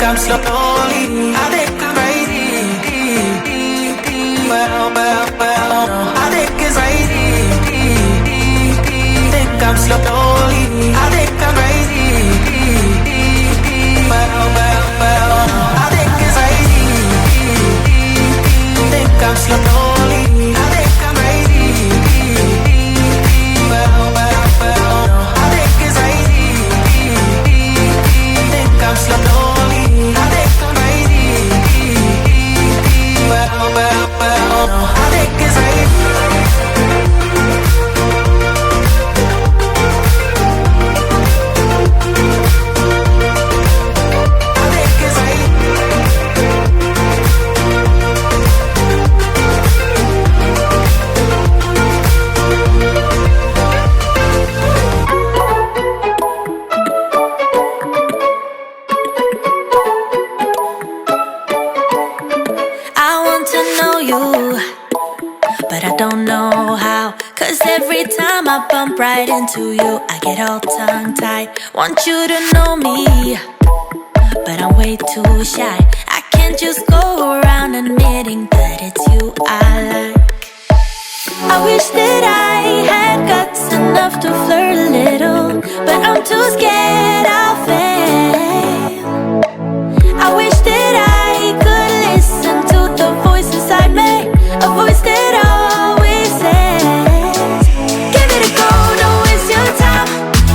I'm slowly, I think I'm crazy. Well, I think it's crazy. Think I'm slowly, I think I'm crazy. Well, I think it's crazy. Think I'm slowly, I think I'm crazy. Well, I think it's crazy. Think I'm slowly, I think I'm crazy. Well, I think it's crazy. Every time I bump right into you, I get all tongue-tied. Want you to know me, but I'm way too shy. I can't just go around admitting that it's you I like. I wish that I had guts enough to flirt a little, but I'm too scared I'll fail. I wish that I could listen to the voice inside me, a voice that always says, give it a go, don't waste your time,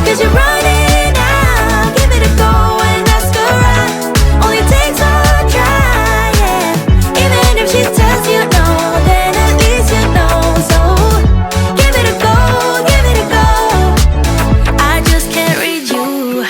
'cause you're running out. Give it a go and ask around, only takes one try, yeah. Even if she tells you no, then at least you know. So give it a go, give it a go. I just can't read you.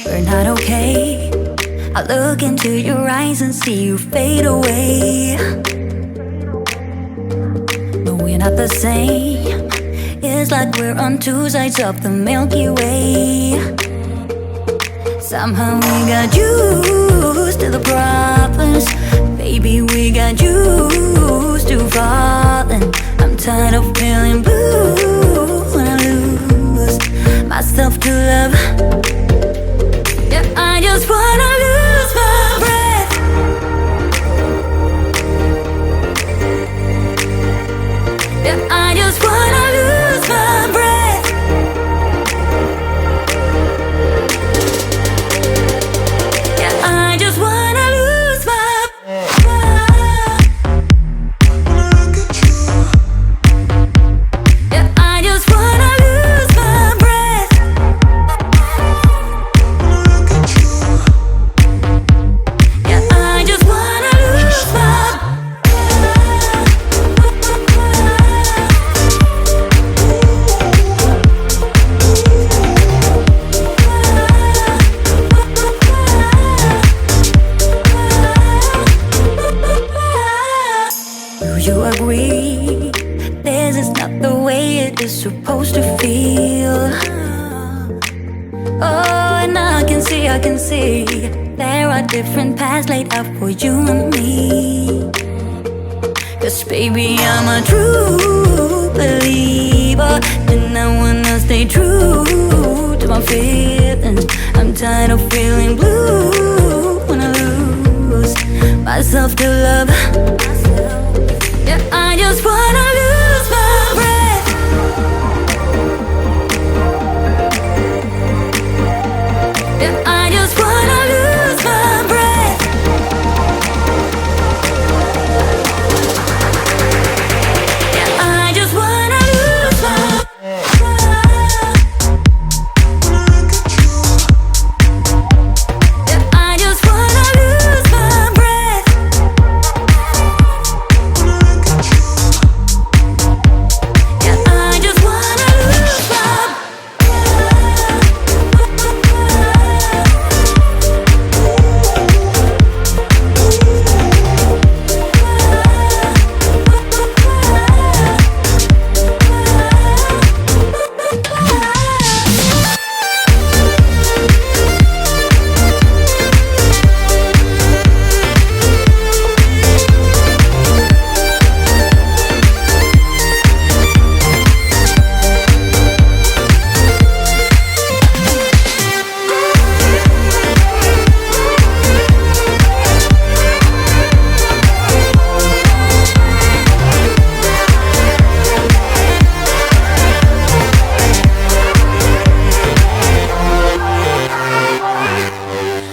we're not okay. I look into your eyes and see you fade away. But we're not the same. It's like we're on two sides of the Milky Way. Somehow we got used to the problems. Baby, we got used to falling. I'm tired of feeling blue when I lose myself to love. Yeah, I just wanna lose my breath. Yeah, I just wanna lose my breath. Yeah, I just wanna lose my breath. Yeah, I just wanna lose my breath. Yeah, I just wanna lose my Do you agree? This is not the way it is supposed to feel. Oh, and I can see there are different paths laid out for you and me. 'Cause baby, I'm a true believer, and I wanna stay true to my feelings. I'm tired of feeling blue when I lose myself to love. Yeah, I just wanna lose my breath. Yeah, I just wanna lose my breath. Yeah, I just wanna lose my breath. Yeah, I just wanna lose my breath. Yeah, I just wanna lose my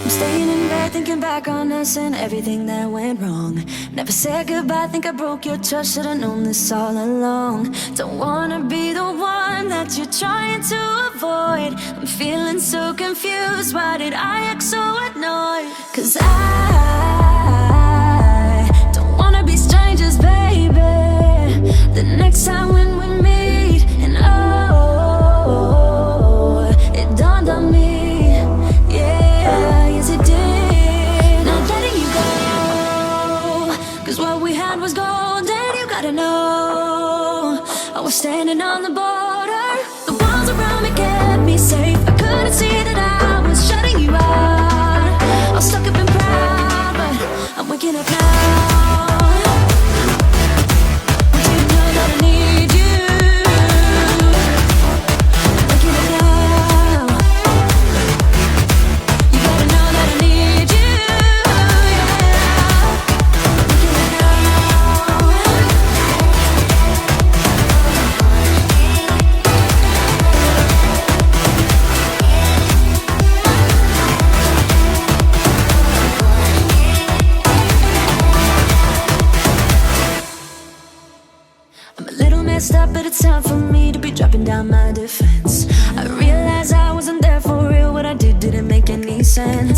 I'm staying in bed thinking back on us and everything that went wrong. Never said goodbye, think I broke your trust. Should've known this all along. Don't wanna be the one that you're trying to avoid. I'm feeling so confused, why did I act so annoyed? 'Cause I don't wanna be strangers, baby. The next time when we meet, and oh, it dawned on me. Yeah, yes it did. Not letting you go, 'cause what we had was gold, and you gotta know I was standing on the border. The walls around me kept me safe. I couldn't see that I was shutting you out. I was stuck up and proud, but I'm waking up now. Want you to know that I need you. Waking up now. You gotta know that I need you. Yeah. Waking up now. I'm a little messed up, but it's time for me to be dropping down my defense. I realized I wasn't there for real. What I did didn't make any sense.